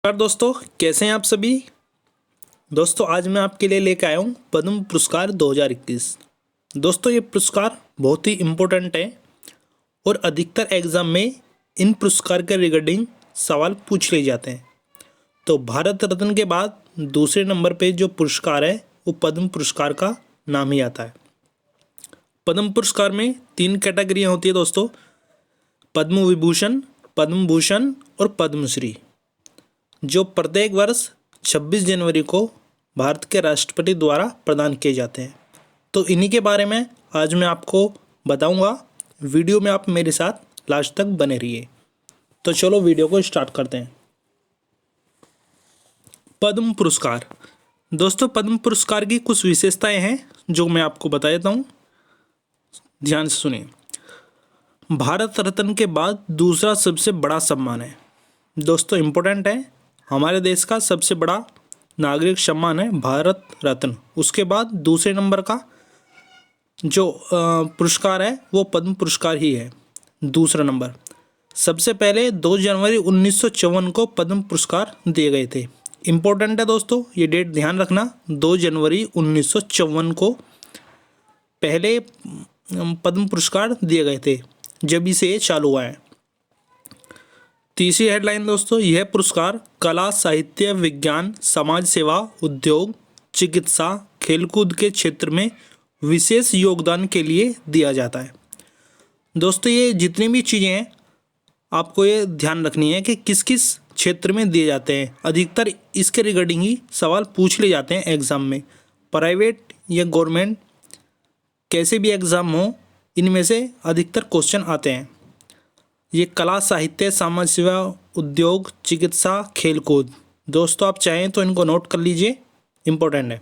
नमस्कार दोस्तों, कैसे हैं आप सभी। दोस्तों आज मैं आपके लिए लेकर आया हूँ पद्म पुरस्कार 2021। दोस्तों ये पुरस्कार बहुत ही इम्पोर्टेंट है और अधिकतर एग्जाम में इन पुरस्कार के रिगार्डिंग सवाल पूछ लिए जाते हैं। तो भारत रत्न के बाद दूसरे नंबर पे जो पुरस्कार है वो पद्म पुरस्कार का नाम ही आता है। पद्म पुरस्कार में 3 कैटेगरियाँ होती है दोस्तों, पद्म विभूषण, पद्म भूषण और पद्मश्री, जो प्रत्येक वर्ष 26 जनवरी को भारत के राष्ट्रपति द्वारा प्रदान किए जाते हैं। तो इन्हीं के बारे में आज मैं आपको बताऊंगा। वीडियो में आप मेरे साथ लास्ट तक बने रहिए। तो चलो वीडियो को स्टार्ट करते हैं। पद्म पुरस्कार। दोस्तों पद्म पुरस्कार की कुछ विशेषताएं हैं जो मैं आपको बता देता हूँ, ध्यान से सुनिए। भारत रत्न के बाद दूसरा सबसे बड़ा सम्मान है। दोस्तों इम्पोर्टेंट है, हमारे देश का सबसे बड़ा नागरिक सम्मान है भारत रत्न। उसके बाद दूसरे नंबर का जो पुरस्कार है वो पद्म पुरस्कार ही है। दूसरा नंबर, सबसे पहले 2 जनवरी 1954 को पद्म पुरस्कार दिए गए थे। इम्पोर्टेंट है दोस्तों, ये डेट ध्यान रखना, 2 जनवरी 1954 को पहले पद्म पुरस्कार दिए गए थे, जब से ये चालू हुआ है। तीसरी हेडलाइन दोस्तों, यह पुरस्कार कला, साहित्य, विज्ञान, समाज सेवा, उद्योग, चिकित्सा, खेलकूद के क्षेत्र में विशेष योगदान के लिए दिया जाता है। दोस्तों ये जितनी भी चीज़ें हैं आपको ये ध्यान रखनी है कि किस किस क्षेत्र में दिए जाते हैं। अधिकतर इसके रिगार्डिंग ही सवाल पूछ लिए जाते हैं एग्ज़ाम में। प्राइवेट या गवर्नमेंट कैसे भी एग्ज़ाम हो, इनमें से अधिकतर क्वेश्चन आते हैं। ये कला, साहित्य, समाज सेवा, उद्योग, चिकित्सा, खेलकूद। दोस्तों आप चाहें तो इनको नोट कर लीजिए, इम्पोर्टेंट है।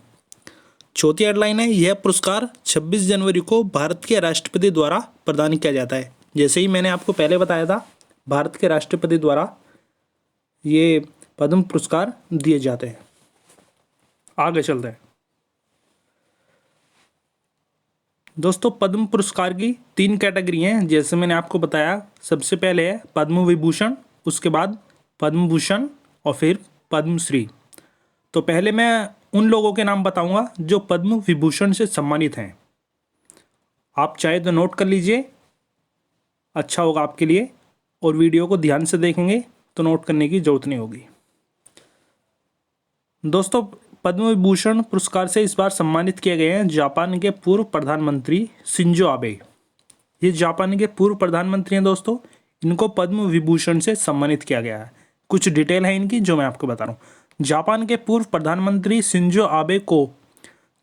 चौथी हेडलाइन है, यह पुरस्कार 26 जनवरी को भारत के राष्ट्रपति द्वारा प्रदान किया जाता है। जैसे ही मैंने आपको पहले बताया था, भारत के राष्ट्रपति द्वारा ये पद्म पुरस्कार दिए जाते हैं। आगे चलते हैं दोस्तों। पद्म पुरस्कार की 3 कैटेगरी हैं, जैसे मैंने आपको बताया। सबसे पहले है पद्म विभूषण, उसके बाद पद्म भूषण और फिर पद्मश्री। तो पहले मैं उन लोगों के नाम बताऊंगा जो पद्म विभूषण से सम्मानित हैं। आप चाहे तो नोट कर लीजिए, अच्छा होगा आपके लिए, और वीडियो को ध्यान से देखेंगे तो नोट करने की जरूरत नहीं होगी। दोस्तों पद्म विभूषण पुरस्कार से इस बार सम्मानित किए गए हैं जापान के पूर्व प्रधानमंत्री शिंजो आबे। ये जापान के पूर्व प्रधानमंत्री हैं दोस्तों, इनको पद्म विभूषण से सम्मानित किया गया है। कुछ डिटेल है इनकी जो मैं आपको बता रहा हूँ। जापान के पूर्व प्रधानमंत्री शिंजो आबे को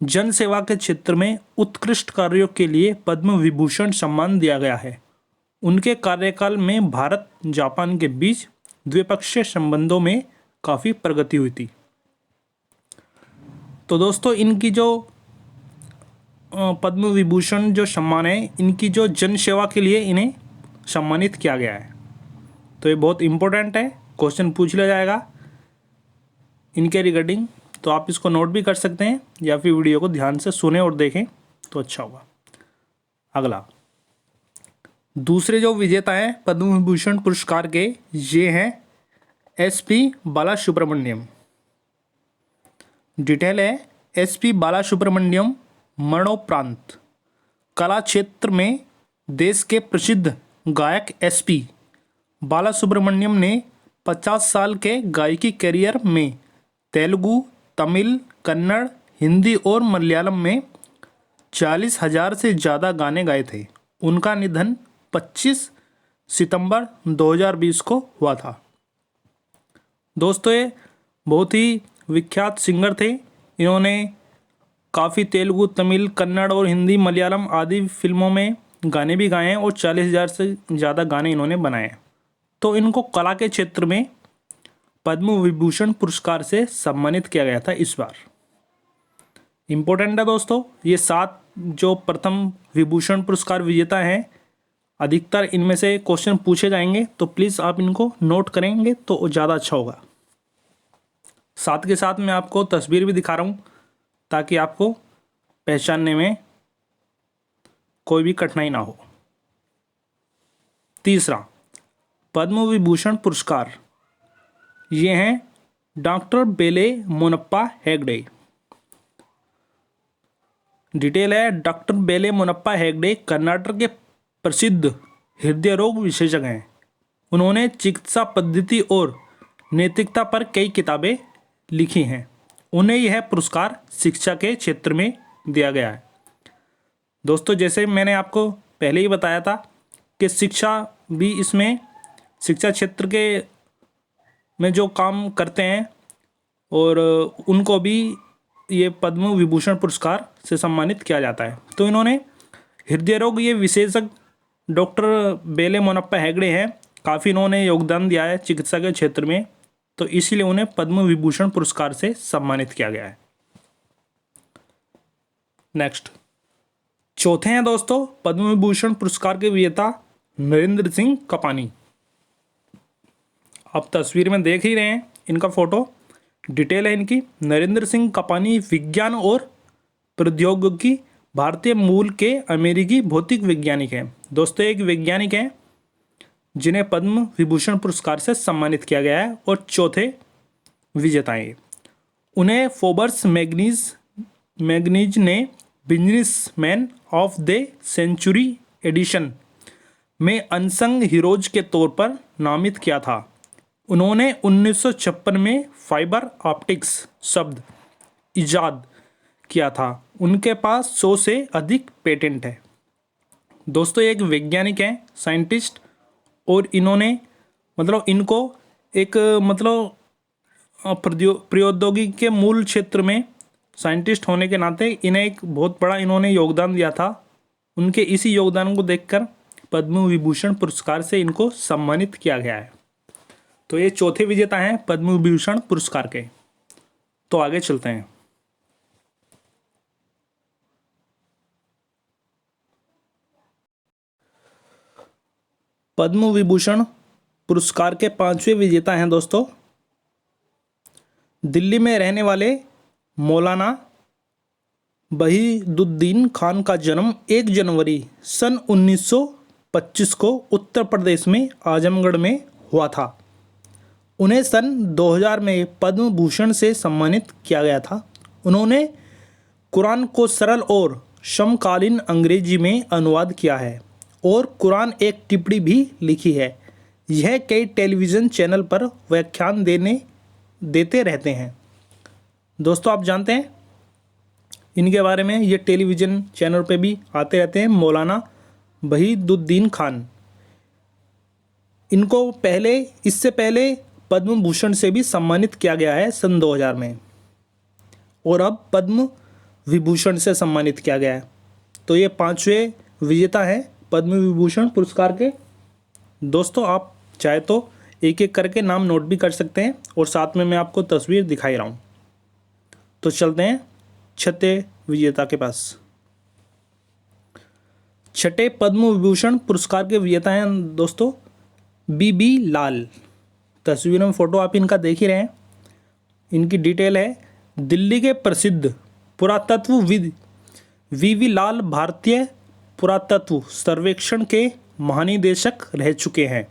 जन सेवा के क्षेत्र में उत्कृष्ट कार्यों के लिए पद्म विभूषण सम्मान दिया गया है। उनके कार्यकाल में भारत जापान के बीच द्विपक्षीय संबंधों में काफ़ी प्रगति हुई थी। तो दोस्तों इनकी जो पद्म विभूषण जो सम्मान है, इनकी जो जन सेवा के लिए इन्हें सम्मानित किया गया है। तो ये बहुत इम्पोर्टेंट है, क्वेश्चन पूछ लिया जाएगा इनके रिगार्डिंग। तो आप इसको नोट भी कर सकते हैं या फिर वीडियो को ध्यान से सुने और देखें तो अच्छा होगा। अगला, दूसरे जो विजेता हैं पद्म विभूषण पुरस्कार के, ये हैं SP बालासुब्रमण्यम। डिटेल है, SP बालासुब्रमण्यम मरणोपरांत कला क्षेत्र में देश के प्रसिद्ध गायक SP बालासुब्रमण्यम ने 50 साल के गायकी करियर में तेलुगु, तमिल, कन्नड़, हिंदी और मलयालम में 40,000 से ज़्यादा गाने गाए थे। उनका निधन 25 सितंबर 2020 को हुआ था। दोस्तों ये बहुत ही विख्यात सिंगर थे। इन्होंने काफ़ी तेलुगु, तमिल, कन्नड़ और हिंदी, मलयालम आदि फिल्मों में गाने भी गाए हैं और 40,000 से ज़्यादा गाने इन्होंने बनाए। तो इनको कला के क्षेत्र में पद्म विभूषण पुरस्कार से सम्मानित किया गया था इस बार। इम्पोर्टेंट है दोस्तों, ये 7 जो प्रथम विभूषण पुरस्कार विजेता हैं, अधिकतर इनमें से क्वेश्चन पूछे जाएंगे, तो प्लीज़ आप इनको नोट करेंगे तो ज़्यादा अच्छा होगा। साथ के साथ मैं आपको तस्वीर भी दिखा रहा हूँ ताकि आपको पहचानने में कोई भी कठिनाई ना हो। तीसरा, पद्म विभूषण पुरस्कार ये हैं डॉक्टर बेले मोनप्पा हेगड़े। डिटेल है, डॉक्टर बेले मोनप्पा हेगड़े कर्नाटक के प्रसिद्ध हृदय रोग विशेषज्ञ हैं। उन्होंने चिकित्सा पद्धति और नैतिकता पर कई किताबें लिखी हैं। उन्हें यह पुरस्कार शिक्षा के क्षेत्र में दिया गया है। दोस्तों, जैसे मैंने आपको पहले ही बताया था कि शिक्षा भी इसमें, शिक्षा क्षेत्र के में जो काम करते हैं और उनको भी ये पद्म विभूषण पुरस्कार से सम्मानित किया जाता है। तो इन्होंने हृदय रोग, ये विशेषज्ञ डॉक्टर बेले मोनप्पा हेगड़े हैं, काफ़ी इन्होंने योगदान दिया है चिकित्सा के क्षेत्र में, तो इसीलिए उन्हें पद्म विभूषण पुरस्कार से सम्मानित किया गया है। नेक्स्ट, चौथे हैं दोस्तों पद्म विभूषण पुरस्कार के विजेता नरेंद्र सिंह कपानी। आप तस्वीर में देख ही रहे हैं इनका फोटो, डिटेल है इनकी। नरेंद्र सिंह कपानी विज्ञान और प्रौद्योगिकी भारतीय मूल के अमेरिकी भौतिक वैज्ञानिक हैं। दोस्तों, एक वैज्ञानिक हैं जिन्हें पद्म विभूषण पुरस्कार से सम्मानित किया गया है और चौथे विजेता हैं। उन्हें फोर्ब्स मैगजीन ने businessman of the century edition में अनसंग हीरोज के तौर पर नामित किया था। उन्होंने 1956 में फाइबर ऑप्टिक्स शब्द इजाद किया था। उनके पास 100 से अधिक पेटेंट है। दोस्तों, एक वैज्ञानिक हैं, साइंटिस्ट, और इन्होंने इनको एक प्रौद्योगिकी के मूल क्षेत्र में साइंटिस्ट होने के नाते इन्हें एक बहुत बड़ा इन्होंने योगदान दिया था। उनके इसी योगदान को देखकर पद्म विभूषण पुरस्कार से इनको सम्मानित किया गया है। तो ये चौथे विजेता हैं पद्म विभूषण पुरस्कार के। तो आगे चलते हैं। पद्म विभूषण पुरस्कार के 5वें विजेता हैं दोस्तों दिल्ली में रहने वाले मौलाना वहीदुद्दीन खान का जन्म 1 जनवरी सन 1925 को उत्तर प्रदेश में आजमगढ़ में हुआ था। उन्हें सन 2000 में पद्म भूषण से सम्मानित किया गया था। उन्होंने कुरान को सरल और समकालीन अंग्रेजी में अनुवाद किया है और कुरान एक टिप्पणी भी लिखी है। यह कई टेलीविज़न चैनल पर व्याख्यान देते रहते हैं। दोस्तों, आप जानते हैं इनके बारे में, ये टेलीविज़न चैनल पे भी आते रहते हैं, मौलाना वहीदुद्दीन खान। इनको इससे पहले पद्म भूषण से भी सम्मानित किया गया है सन 2000 में, और अब पद्म विभूषण से सम्मानित किया गया है। तो ये 5वें विजेता हैं पद्म विभूषण पुरस्कार के। दोस्तों, आप चाहे तो एक एक करके नाम नोट भी कर सकते हैं और साथ में मैं आपको तस्वीर दिखाई रहा हूँ। तो चलते हैं छठे विजेता के पास। छठे पद्म विभूषण पुरस्कार के विजेता हैं दोस्तों बीबी लाल। तस्वीर में फोटो आप इनका देख ही रहे हैं। इनकी डिटेल है, दिल्ली के प्रसिद्ध पुरातत्वविद वीवी लाल भारतीय पुरातत्व सर्वेक्षण के महानिदेशक रह चुके हैं।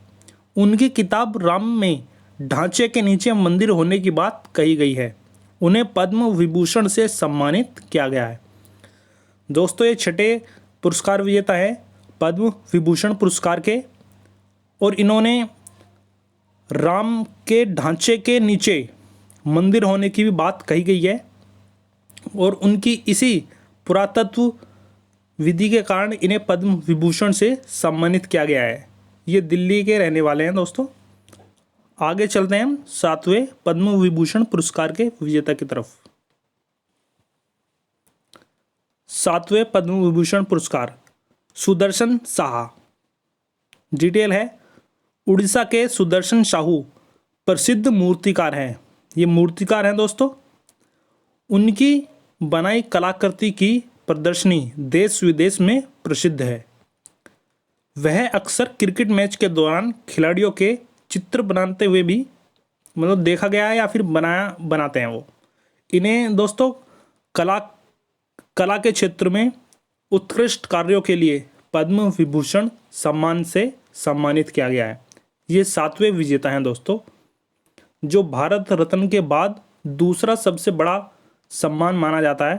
उनकी किताब राम में ढांचे के नीचे मंदिर होने की बात कही गई है। उन्हें पद्म विभूषण से सम्मानित किया गया है। दोस्तों, ये छठे पुरस्कार विजेता है पद्म विभूषण पुरस्कार के, और इन्होंने राम के ढांचे के नीचे मंदिर होने की भी बात कही गई है, और उनकी इसी पुरातत्व विधि के कारण इन्हें पद्म विभूषण से सम्मानित किया गया है। ये दिल्ली के रहने वाले हैं दोस्तों। आगे चलते हैं हम 7वें पद्म विभूषण पुरस्कार के विजेता की तरफ। 7वें पद्म विभूषण पुरस्कार सुदर्शन साहा। डिटेल है, उड़ीसा के सुदर्शन साहू प्रसिद्ध मूर्तिकार हैं। ये मूर्तिकार हैं दोस्तों। उनकी बनाई कलाकृति की प्रदर्शनी देश विदेश में प्रसिद्ध है। वह अक्सर क्रिकेट मैच के दौरान खिलाड़ियों के चित्र बनाते हुए भी देखा गया है या फिर बनाते हैं वो। इन्हें दोस्तों कला के क्षेत्र में उत्कृष्ट कार्यों के लिए पद्म विभूषण सम्मान से सम्मानित किया गया है। ये 7वें विजेता हैं दोस्तों। जो भारत रत्न के बाद दूसरा सबसे बड़ा सम्मान माना जाता है,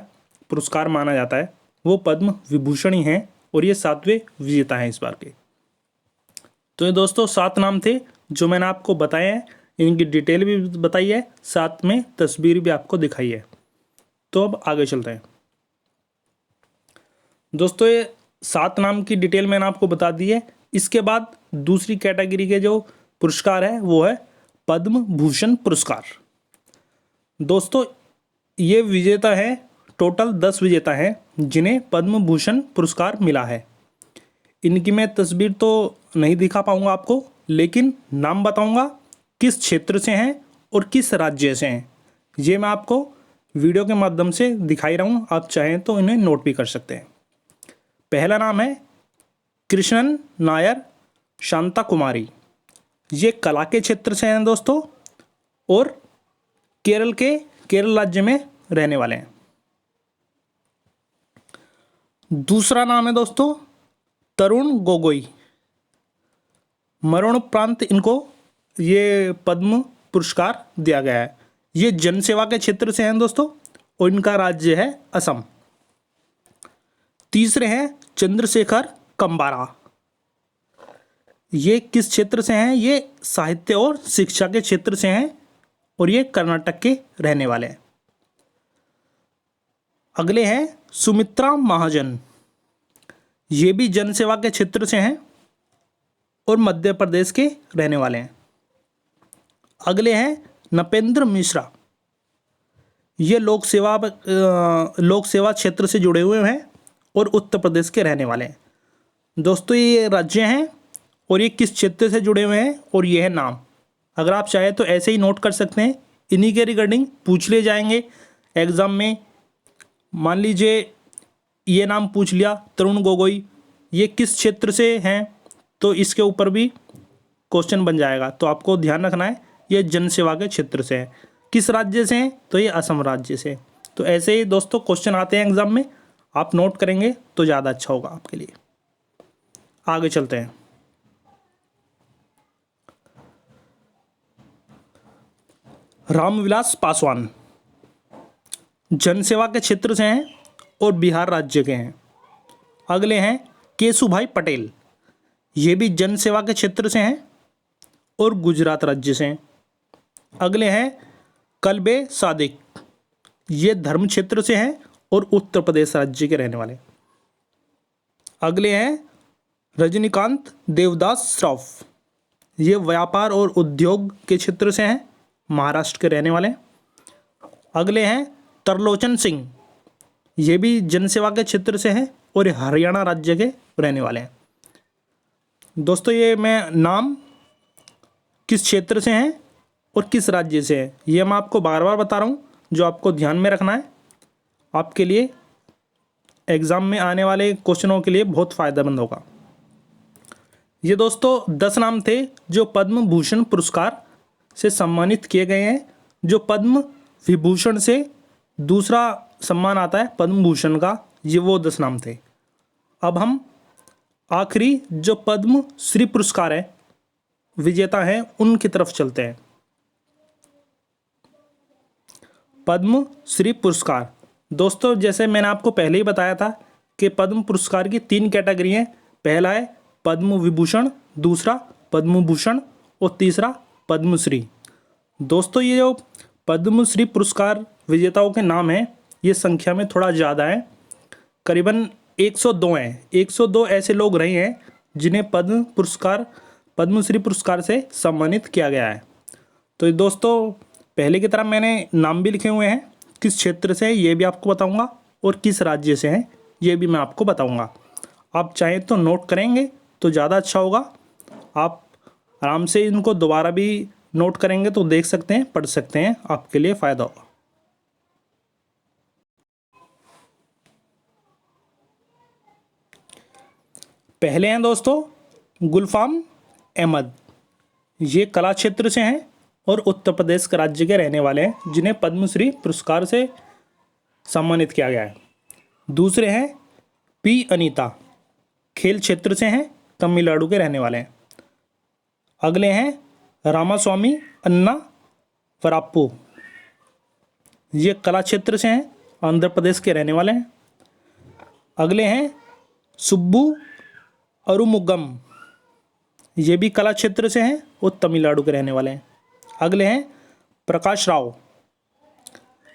पुरस्कार माना जाता है, वो पद्म विभूषण ही हैं और ये 7वें विजेता हैं इस बार के। तो ये दोस्तों 7 नाम थे जो मैंने आपको बताए हैं, इनकी डिटेल भी बताई है, साथ में तस्वीर भी आपको दिखाई है। तो अब आगे चलते हैं दोस्तों। ये 7 नाम की डिटेल मैंने आपको बता दी है। इसके बाद दूसरी कैटेगरी के जो पुरस्कार है वो है पद्म भूषण पुरस्कार। दोस्तों ये विजेता है, टोटल 10 विजेता हैं जिन्हें पद्म भूषण पुरस्कार मिला है। इनकी मैं तस्वीर तो नहीं दिखा पाऊंगा आपको, लेकिन नाम बताऊंगा किस क्षेत्र से हैं और किस राज्य से हैं। ये मैं आपको वीडियो के माध्यम से दिखाई रहा हूँ, आप चाहें तो इन्हें नोट भी कर सकते हैं। पहला नाम है कृष्णन नायर शांता कुमारी। ये कला के क्षेत्र से हैं दोस्तों और केरल राज्य में रहने वाले हैं। दूसरा नाम है दोस्तों तरुण गोगोई। मरणोपरांत इनको ये पद्म पुरस्कार दिया गया है। ये जनसेवा के क्षेत्र से हैं दोस्तों और इनका राज्य है असम। तीसरे हैं चंद्रशेखर कंबारा। ये किस क्षेत्र से हैं? ये साहित्य और शिक्षा के क्षेत्र से हैं और ये कर्नाटक के रहने वाले हैं। अगले हैं सुमित्रा महाजन। ये भी जनसेवा के क्षेत्र से हैं और मध्य प्रदेश के रहने वाले हैं। अगले हैं नपेंद्र मिश्रा। ये लोक सेवा क्षेत्र से जुड़े हुए हैं और उत्तर प्रदेश के रहने वाले हैं। दोस्तों ये राज्य हैं और ये किस क्षेत्र से जुड़े हुए हैं और ये है नाम। अगर आप चाहें तो ऐसे ही नोट कर सकते हैं, इन्हीं के रिगार्डिंग पूछ लिए जाएंगे एग्ज़ाम में। मान लीजिए ये नाम पूछ लिया तरुण गोगोई, ये किस क्षेत्र से हैं, तो इसके ऊपर भी क्वेश्चन बन जाएगा। तो आपको ध्यान रखना है ये जनसेवा के क्षेत्र से है। किस राज्य से हैं? तो ये असम राज्य से। तो ऐसे ही दोस्तों क्वेश्चन आते हैं एग्जाम में, आप नोट करेंगे तो ज़्यादा अच्छा होगा आपके लिए। आगे चलते हैं। रामविलास पासवान जनसेवा के क्षेत्र से हैं और बिहार राज्य के हैं। अगले हैं केशुभाई पटेल। ये भी जनसेवा के क्षेत्र से हैं और गुजरात राज्य से हैं। अगले हैं कल्बे सादिक। ये धर्म क्षेत्र से हैं और उत्तर प्रदेश राज्य के रहने वाले। अगले हैं रजनीकांत देवदास श्रॉफ। ये व्यापार और उद्योग के क्षेत्र से हैं, महाराष्ट्र के रहने वाले। अगले हैं तरलोचन सिंह। ये भी जनसेवा के क्षेत्र से हैं और हरियाणा राज्य के रहने वाले हैं। दोस्तों ये मैं नाम किस क्षेत्र से हैं और किस राज्य से हैं ये मैं आपको बार बार बता रहा हूँ, जो आपको ध्यान में रखना है, आपके लिए एग्ज़ाम में आने वाले क्वेश्चनों के लिए बहुत फ़ायदेमंद होगा। ये दोस्तों 10 नाम थे जो पद्म भूषण पुरस्कार से सम्मानित किए गए हैं। जो पद्म विभूषण से दूसरा सम्मान आता है पद्म भूषण का, ये वो 10 नाम थे। अब हम आखिरी जो पद्म श्री पुरस्कार है विजेता हैं उनकी तरफ चलते हैं। पद्म श्री पुरस्कार दोस्तों जैसे मैंने आपको पहले ही बताया था कि पद्म पुरस्कार की 3 कैटेगरी हैं। पहला है पद्म विभूषण, दूसरा पद्म भूषण और तीसरा पद्मश्री। दोस्तों ये जो पद्मश्री पुरस्कार विजेताओं के नाम हैं ये संख्या में थोड़ा ज़्यादा है, करीबन 102 हैं। 102 ऐसे लोग रहे हैं जिन्हें पद्मश्री पुरस्कार से सम्मानित किया गया है। तो दोस्तों पहले की तरह मैंने नाम भी लिखे हुए हैं, किस क्षेत्र से है ये भी आपको बताऊंगा और किस राज्य से हैं ये भी मैं आपको बताऊंगा। आप चाहें तो नोट करेंगे तो ज़्यादा अच्छा होगा। आप आराम से इनको दोबारा भी नोट करेंगे तो देख सकते हैं, पढ़ सकते हैं, आपके लिए फ़ायदा होगा। पहले हैं दोस्तों गुलफाम अहमद। ये कला क्षेत्र से हैं और उत्तर प्रदेश के राज्य के रहने वाले हैं जिन्हें पद्मश्री पुरस्कार से सम्मानित किया गया है। दूसरे हैं पी अनीता, खेल क्षेत्र से हैं, तमिलनाडु के रहने वाले हैं। अगले हैं रामास्वामी अन्ना फराप्पू, ये कला क्षेत्र से हैं, आंध्र प्रदेश के रहने वाले हैं। अगले हैं सुब्बू अरुमुगम, ये भी कला क्षेत्र से हैं और तमिलनाडु के रहने वाले हैं। अगले हैं प्रकाश राव,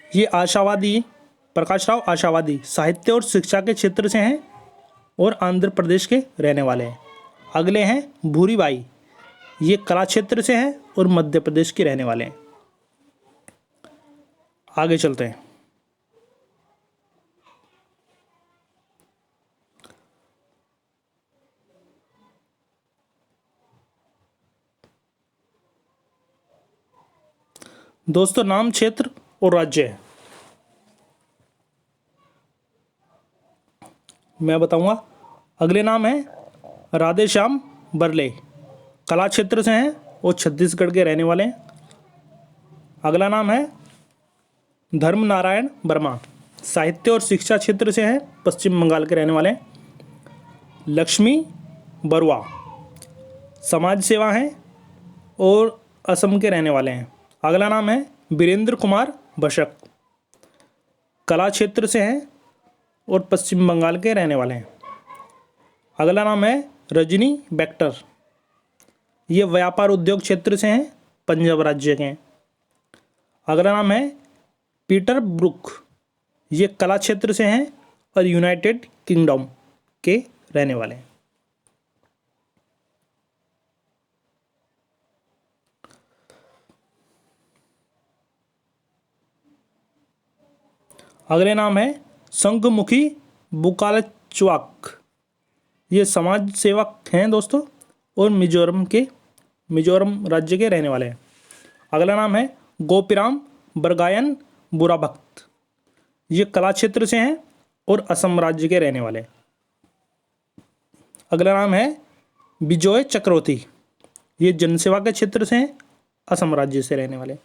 ये प्रकाश राव आशावादी साहित्य और शिक्षा के क्षेत्र से हैं और आंध्र प्रदेश के रहने वाले हैं। अगले हैं भूरीबाई, ये कला क्षेत्र से हैं और मध्य प्रदेश के रहने वाले हैं। आगे चलते हैं। दोस्तों नाम, क्षेत्र और राज्य है, मैं बताऊंगा। अगले नाम है राधे श्याम बरले, कला क्षेत्र से हैं और छत्तीसगढ़ के रहने वाले हैं। अगला नाम है धर्म नारायण वर्मा, साहित्य और शिक्षा क्षेत्र से हैं, पश्चिम बंगाल के रहने वाले हैं। लक्ष्मी बरुआ, समाज सेवा हैं और असम के रहने वाले हैं। अगला नाम है वीरेंद्र कुमार बशक, कला क्षेत्र से हैं और पश्चिम बंगाल के रहने वाले हैं। अगला नाम है रजनी बैक्टर, ये व्यापार उद्योग क्षेत्र से हैं, पंजाब राज्य के हैं। अगला नाम है पीटर ब्रुक, ये कला क्षेत्र से हैं और यूनाइटेड किंगडम के रहने वाले हैं। अगले नाम है शंखमुखी बुकालचवाक, ये समाज सेवक हैं दोस्तों और मिजोरम राज्य के रहने वाले हैं। अगला नाम है गोपीराम बरगायन बुरा भक्त, ये कला क्षेत्र से हैं और असम राज्य के रहने वाले हैं। अगला नाम है बिजोय चक्रवर्ती, ये जनसेवा के क्षेत्र से हैं, असम राज्य से रहने वाले।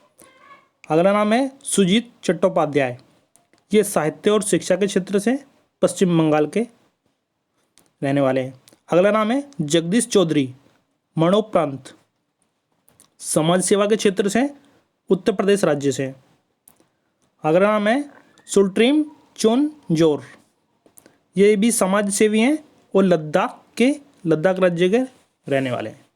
अगला नाम है सुजीत चट्टोपाध्याय, ये साहित्य और शिक्षा के क्षेत्र से पश्चिम बंगाल के रहने वाले हैं। अगला नाम है जगदीश चौधरी मरणोपरांत, समाज सेवा के क्षेत्र से उत्तर प्रदेश राज्य से। अगला नाम है सुल्ट्रीम चोन जोर, ये भी समाज सेवी हैं और लद्दाख राज्य के रहने वाले हैं।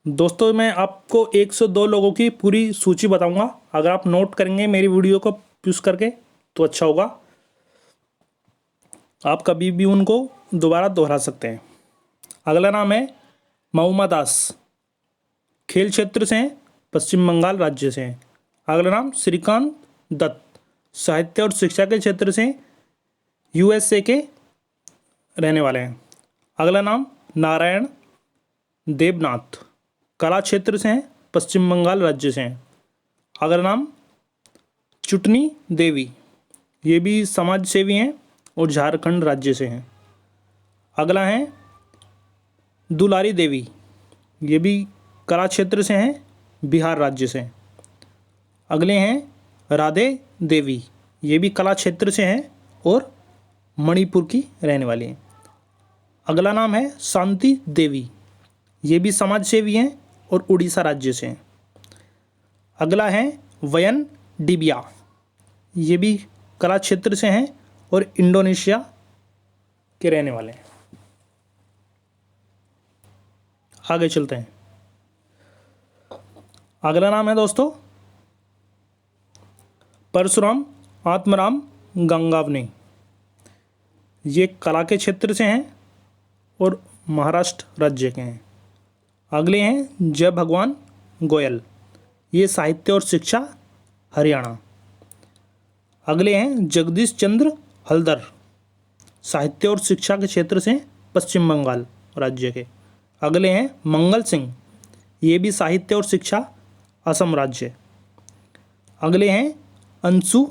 दोस्तों मैं आपको 102 लोगों की पूरी सूची बताऊंगा, अगर आप नोट करेंगे मेरी वीडियो को यूज करके तो अच्छा होगा, आप कभी भी उनको दोबारा दोहरा सकते हैं। अगला नाम है महुमा दास, खेल क्षेत्र से हैं, पश्चिम बंगाल राज्य से हैं। अगला नाम श्रीकांत दत्त, साहित्य और शिक्षा के क्षेत्र से यूएसए के रहने वाले हैं। अगला नाम नारायण देवनाथ, कला क्षेत्र से हैं, पश्चिम बंगाल राज्य से हैं। अगला नाम चुटनी देवी, ये भी समाज सेवी हैं और झारखंड राज्य से हैं। अगला है दुलारी देवी, ये भी कला क्षेत्र से हैं, बिहार राज्य से। अगले हैं राधे देवी, ये भी कला क्षेत्र से हैं और मणिपुर की रहने वाली हैं। अगला नाम है शांति देवी, ये भी समाज सेवी हैं और उड़ीसा राज्य से हैं। अगला है वयन डिबिया, ये भी कला क्षेत्र से हैं और इंडोनेशिया के रहने वाले हैं। आगे चलते हैं। अगला नाम है दोस्तों परशुराम आत्मराम गंगावने, ये कला के क्षेत्र से हैं और महाराष्ट्र राज्य के हैं। अगले हैं जय भगवान गोयल, ये साहित्य और शिक्षा हरियाणा। अगले हैं जगदीश चंद्र हल्दर, साहित्य और शिक्षा के क्षेत्र से पश्चिम बंगाल राज्य के। अगले हैं मंगल सिंह, ये भी साहित्य और शिक्षा असम राज्य। अगले हैं अंशु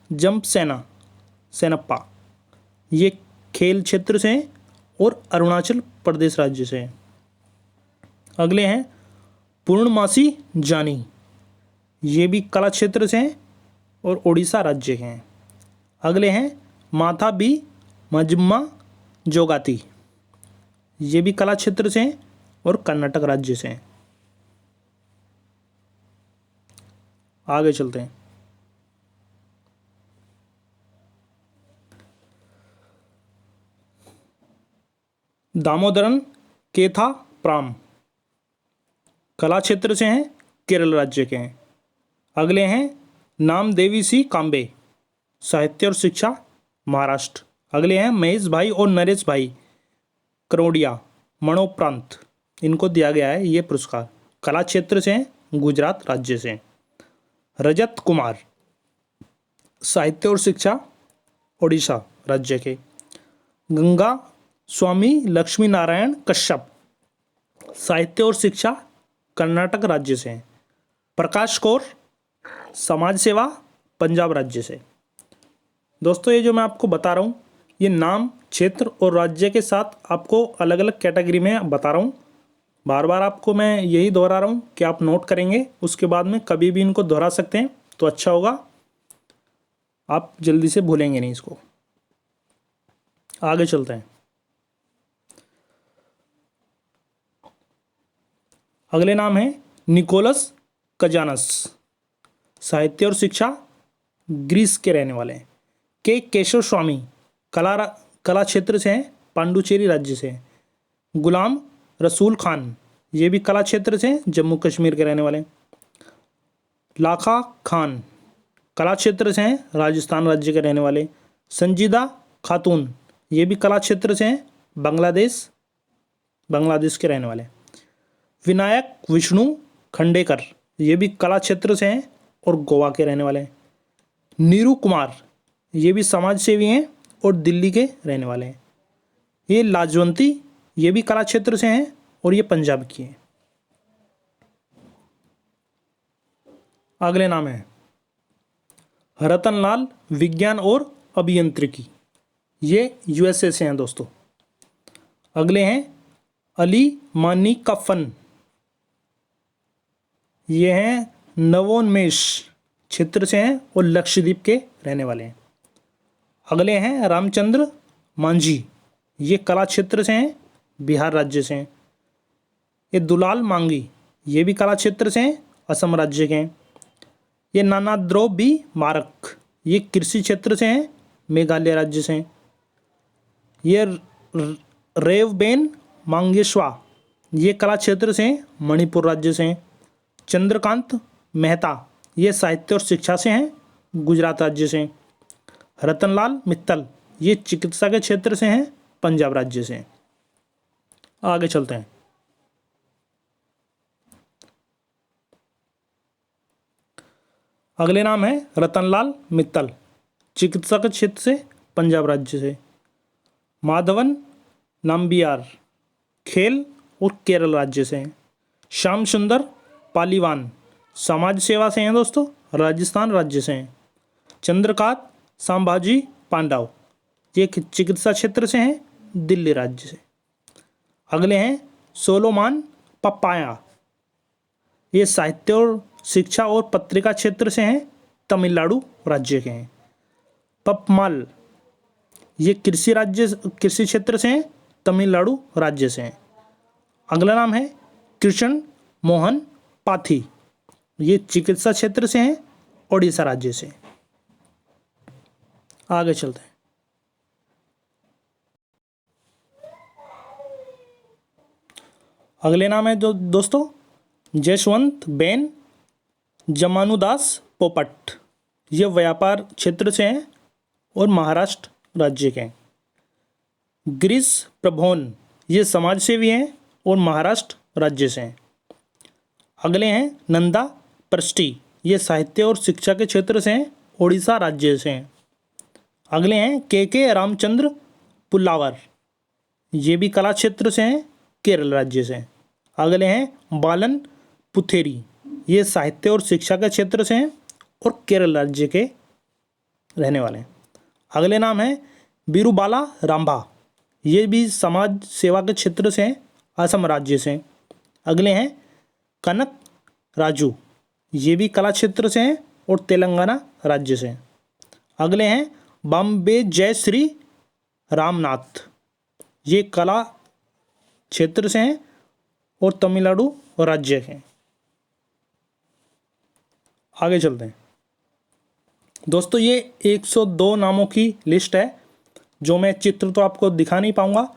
जंप सेनप्पा, ये खेल क्षेत्र से हैं और अरुणाचल प्रदेश राज्य से हैं। अगले हैं पूर्णमासी जानी, ये भी कला क्षेत्र से हैं और उड़ीसा राज्य के हैं। अगले हैं माथा बी मजम्मा जोगाती, ये भी कला क्षेत्र से हैं और कर्नाटक राज्य से हैं। आगे चलते हैं। दामोदरन केथा प्राम कला क्षेत्र से हैं, केरल राज्य के हैं। अगले हैं नामदेवी सी कांबे, साहित्य और शिक्षा, महाराष्ट्र। अगले हैं महेश भाई और नरेश भाई करोड़िया, मरणोपरांत इनको दिया गया है ये पुरस्कार। कला क्षेत्र से हैं, गुजरात राज्य से हैं। रजत कुमार, साहित्य और शिक्षा, ओडिशा राज्य के। गंगा स्वामी लक्ष्मी नारायण कश्यप, साहित्य और शिक्षा, कर्नाटक राज्य से हैं। प्रकाश कौर, समाज सेवा, पंजाब राज्य से। दोस्तों ये जो मैं आपको बता रहा हूँ ये नाम, क्षेत्र और राज्य के साथ आपको अलग अलग कैटेगरी में बता रहा हूँ। बार बार आपको मैं यही दोहरा रहा हूँ कि आप नोट करेंगे, उसके बाद में कभी भी इनको दोहरा सकते हैं तो अच्छा होगा, आप जल्दी से भूलेंगे नहीं इसको। आगे चलते हैं। अगले नाम है निकोलस कजानस, साहित्य और शिक्षा, ग्रीस के रहने वाले हैं। के केशव स्वामी, कला क्षेत्र से हैं, पांडुचेरी राज्य से हैं। गुलाम रसूल खान, ये भी कला क्षेत्र से हैं, जम्मू कश्मीर के रहने वाले हैं। लाखा खान, कला क्षेत्र से हैं, राजस्थान राज्य के रहने वाले। संजीदा खातून, ये भी कला क्षेत्र से हैं, बांग्लादेश के रहने वाले। विनायक विष्णु खंडेकर, ये भी कला क्षेत्र से हैं और गोवा के रहने वाले हैं। नीरू कुमार, ये भी समाज सेवी हैं और दिल्ली के रहने वाले हैं। ये लाजवंती, ये भी कला क्षेत्र से हैं और ये पंजाब की हैं। अगले नाम है रतनलाल विज्ञान और अभियांत्रिकी, ये यूएसए से हैं दोस्तों। अगले हैं अली मानी कफन, ये हैं नवोन्मेष क्षेत्र से हैं और लक्षद्वीप के रहने वाले हैं। अगले हैं रामचंद्र मांझी, ये कला क्षेत्र से हैं, बिहार राज्य से हैं। ये दुलाल मांगी, ये भी कला क्षेत्र से हैं, असम राज्य के हैं। ये नानाद्रो बी मारक, ये कृषि क्षेत्र से हैं, मेघालय राज्य से हैं। ये रेवबेन मांगेशवा, ये कला क्षेत्र से हैं, मणिपुर राज्य से हैं। चंद्रकांत मेहता, ये साहित्य और शिक्षा से हैं, गुजरात राज्य से हैं। रतनलाल मित्तल, ये चिकित्सा के क्षेत्र से हैं, पंजाब राज्य से हैं। आगे चलते हैं। अगले नाम है रतनलाल मित्तल, चिकित्सा के क्षेत्र से, पंजाब राज्य से। माधवन नाम्बियार, खेल और केरल राज्य से हैं। श्याम सुंदर पालीवान, समाज सेवा से हैं दोस्तों, राजस्थान राज्य से हैं। चंद्रकांत संभाजी पांडव, ये चिकित्सा क्षेत्र से हैं, दिल्ली राज्य से। अगले हैं सोलोमान पप्पाया, ये साहित्य और शिक्षा और पत्रिका क्षेत्र से हैं, तमिलनाडु राज्य के हैं। पपमाल, ये कृषि क्षेत्र से हैं, तमिलनाडु राज्य से हैं। अगला नाम है कृष्ण मोहन पाथी, ये चिकित्सा क्षेत्र से हैं, ओडिशा राज्य से। आगे चलते हैं। अगले नाम है जो दोस्तों जसवंत बेन जमानुदास पोपट, ये व्यापार क्षेत्र से हैं और महाराष्ट्र राज्य के हैं। गिरीश प्रभोन, ये समाज सेवी हैं और महाराष्ट्र राज्य से हैं। अगले हैं नंदा पृष्टि, ये साहित्य और शिक्षा के क्षेत्र से हैं, ओडिशा राज्य से हैं। अगले हैं के रामचंद्र पुल्लावर, ये भी कला क्षेत्र से हैं, केरल राज्य से हैं। अगले हैं बालन पुथेरी, ये साहित्य और शिक्षा के क्षेत्र से हैं और केरल राज्य के रहने वाले हैं। अगले नाम है बीरूबाला रामभा, ये भी समाज सेवा के क्षेत्र से हैं, असम राज्य से। अगले हैं कनक राजू, ये भी कला क्षेत्र से हैं और तेलंगाना राज्य से। अगले हैं बॉम्बे जय श्री रामनाथ, ये कला क्षेत्र से हैं और तमिलनाडु राज्य के। आगे चलते हैं दोस्तों, ये 102 नामों की लिस्ट है, जो मैं चित्र तो आपको दिखा नहीं पाऊंगा,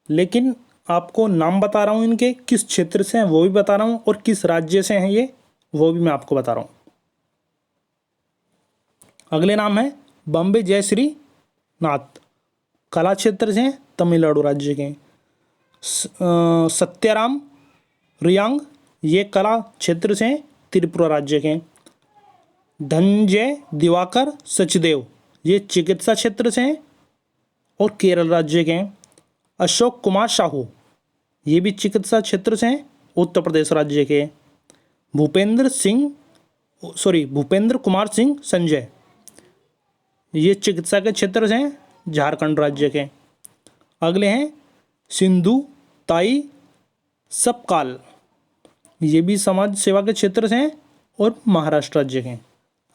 लेकिन आपको नाम बता रहा हूँ इनके, किस क्षेत्र से हैं वो भी बता रहा हूँ, और किस राज्य से हैं ये वो भी मैं आपको बता रहा हूँ। अगले नाम है बॉम्बे जयश्री नाथ, कला क्षेत्र से हैं, तमिलनाडु राज्य के। सत्याराम रियांग, ये कला क्षेत्र से हैं, त्रिपुरा राज्य के। धनंजय दिवाकर सचदेव, ये चिकित्सा क्षेत्र से हैं और केरल राज्य के हैं। अशोक कुमार साहू, ये भी चिकित्सा क्षेत्र से हैं, उत्तर प्रदेश राज्य के। भूपेंद्र कुमार सिंह संजय, ये चिकित्सा के क्षेत्र से हैं, झारखंड राज्य के। अगले हैं सिंधु ताई सपकाल, ये भी समाज सेवा के क्षेत्र से हैं और महाराष्ट्र राज्य के।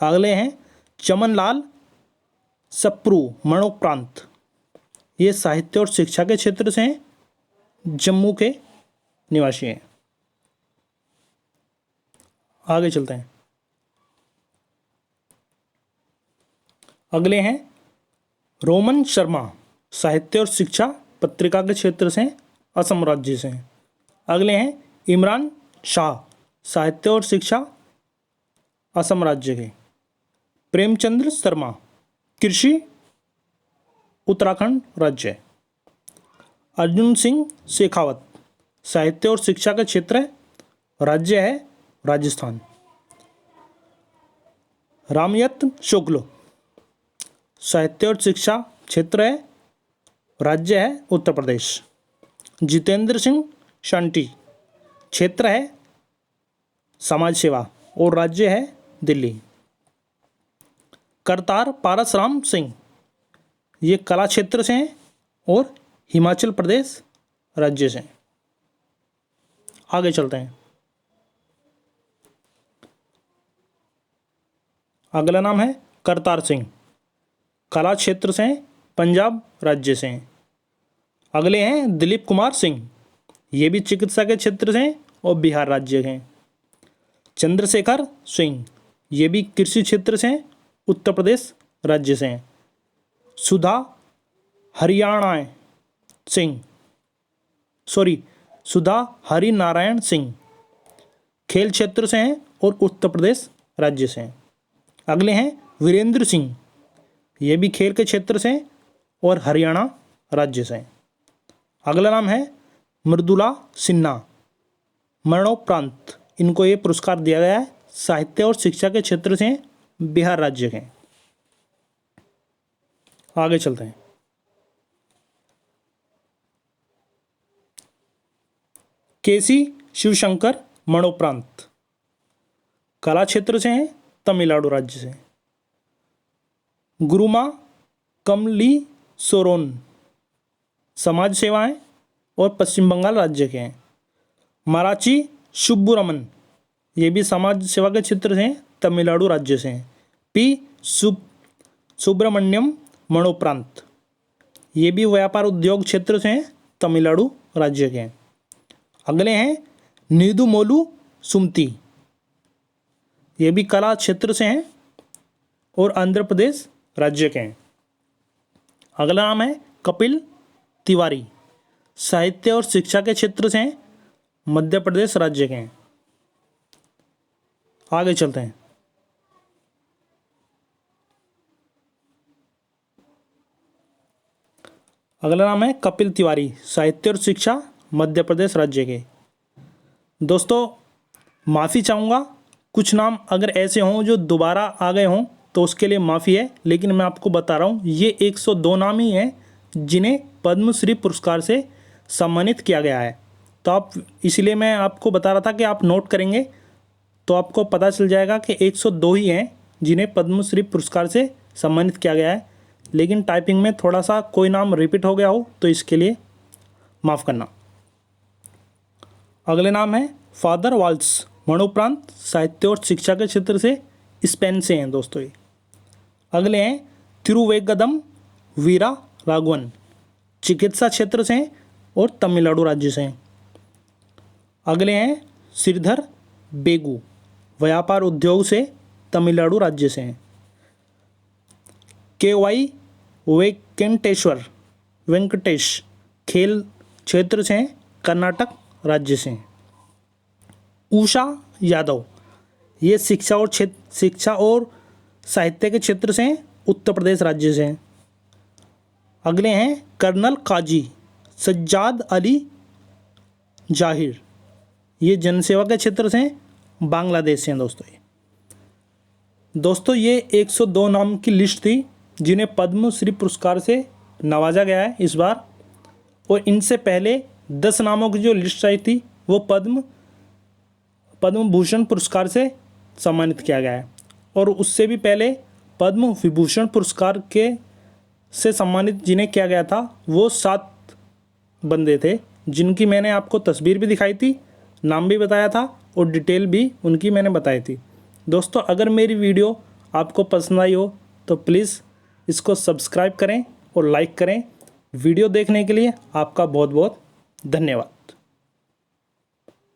अगले हैं चमनलाल सप्रू मरणोपरांत, ये साहित्य और शिक्षा के क्षेत्र से हैं, जम्मू के निवासी हैं। आगे चलते हैं, अगले हैं रोमन शर्मा, साहित्य और शिक्षा पत्रिका के क्षेत्र से हैं, असम राज्य से हैं। अगले हैं इमरान शाह, साहित्य और शिक्षा असम राज्य के। प्रेमचंद्र शर्मा, कृषि उत्तराखंड राज्य। अर्जुन सिंह शेखावत, साहित्य और शिक्षा का क्षेत्र है, राज्य है राजस्थान। रामयत शुक्ल, साहित्य और शिक्षा क्षेत्र है, राज्य है उत्तर प्रदेश। जितेंद्र सिंह शांति, क्षेत्र है समाज सेवा और राज्य है दिल्ली। करतार पारसराम सिंह, ये कला क्षेत्र से हैं और हिमाचल प्रदेश राज्य से हैं। आगे चलते हैं, अगला नाम है करतार सिंह, कला क्षेत्र से हैं, पंजाब राज्य से हैं। अगले हैं दिलीप कुमार सिंह, ये भी चिकित्सा के क्षेत्र से हैं और बिहार राज्य के हैं। चंद्रशेखर सिंह, ये भी कृषि क्षेत्र से हैं, उत्तर प्रदेश राज्य से हैं। सुधा हरिनारायण सिंह, खेल क्षेत्र से हैं और उत्तर प्रदेश राज्य से हैं। अगले हैं वीरेंद्र सिंह, ये भी खेल के क्षेत्र से हैं और हरियाणा राज्य से हैं। अगला नाम है मृदुला सिन्हा, मरणोपरांत इनको ये पुरस्कार दिया गया है, साहित्य और शिक्षा के क्षेत्र से हैं, बिहार राज्य के। आगे चलते हैं, केसी शिवशंकर मरणोपरांत, कला क्षेत्र से हैं, तमिलनाडु राज्य से। गुरुमा कमली सोरोन, समाज सेवाएं और पश्चिम बंगाल राज्य के हैं। मराची सुब्बुरमन, ये भी समाज सेवा के क्षेत्र से हैं, तमिलनाडु राज्य से हैं। पी सुब्रमण्यम मरणोपरांत, ये भी व्यापार उद्योग क्षेत्र से हैं, तमिलनाडु राज्य के हैं। अगले हैं नीदुमोलू सुमती, ये भी कला क्षेत्र से हैं और आंध्र प्रदेश राज्य के हैं। अगला नाम है कपिल तिवारी, साहित्य और शिक्षा के क्षेत्र से हैं, मध्य प्रदेश राज्य के हैं। आगे चलते हैं, अगला नाम है कपिल तिवारी, साहित्य और शिक्षा मध्य प्रदेश राज्य के। दोस्तों माफ़ी चाहूँगा, कुछ नाम अगर ऐसे हों जो दोबारा आ गए हों तो उसके लिए माफ़ी है, लेकिन मैं आपको बता रहा हूँ ये 102 नाम ही हैं जिन्हें पद्मश्री पुरस्कार से सम्मानित किया गया है। तो आप, इसलिए मैं आपको बता रहा था कि आप नोट करेंगे तो आपको पता चल जाएगा कि 102 ही हैं जिन्हें पद्मश्री पुरस्कार से सम्मानित किया गया है, लेकिन टाइपिंग में थोड़ा सा कोई नाम रिपीट हो गया हो तो इसके लिए माफ़ करना। अगले नाम है फादर वाल्स मरणोपरांत, साहित्य और शिक्षा के क्षेत्र से स्पेन से हैं दोस्तों ये। अगले हैं तिरुवेंकदम वीरा राघवन, चिकित्सा क्षेत्र से हैं, और तमिलनाडु राज्य से हैं। अगले हैं श्रीधर बेगू, व्यापार उद्योग से तमिलनाडु राज्य से हैं। के.वाई. वेंकटेश खेल क्षेत्र से हैं, कर्नाटक राज्य से हैं। उषा यादव, ये शिक्षा और साहित्य के क्षेत्र से हैं, उत्तर प्रदेश राज्य से हैं। अगले हैं कर्नल काजी सज्जाद अली जाहिर, ये जनसेवा के क्षेत्र से हैं, बांग्लादेश से हैं। दोस्तों ये 102 नाम की लिस्ट थी जिन्हें पद्मश्री पुरस्कार से नवाजा गया है इस बार, और इनसे पहले 10 नामों की जो लिस्ट आई थी वो पद्म भूषण पुरस्कार से सम्मानित किया गया है, और उससे भी पहले पद्म विभूषण पुरस्कार से सम्मानित जिन्हें किया गया था वो 7 बंदे थे, जिनकी मैंने आपको तस्वीर भी दिखाई थी, नाम भी बताया था और डिटेल भी उनकी मैंने बताई थी। दोस्तों अगर मेरी वीडियो आपको पसंद आई हो तो प्लीज़ इसको सब्सक्राइब करें और लाइक करें। वीडियो देखने के लिए आपका बहुत बहुत धन्यवाद।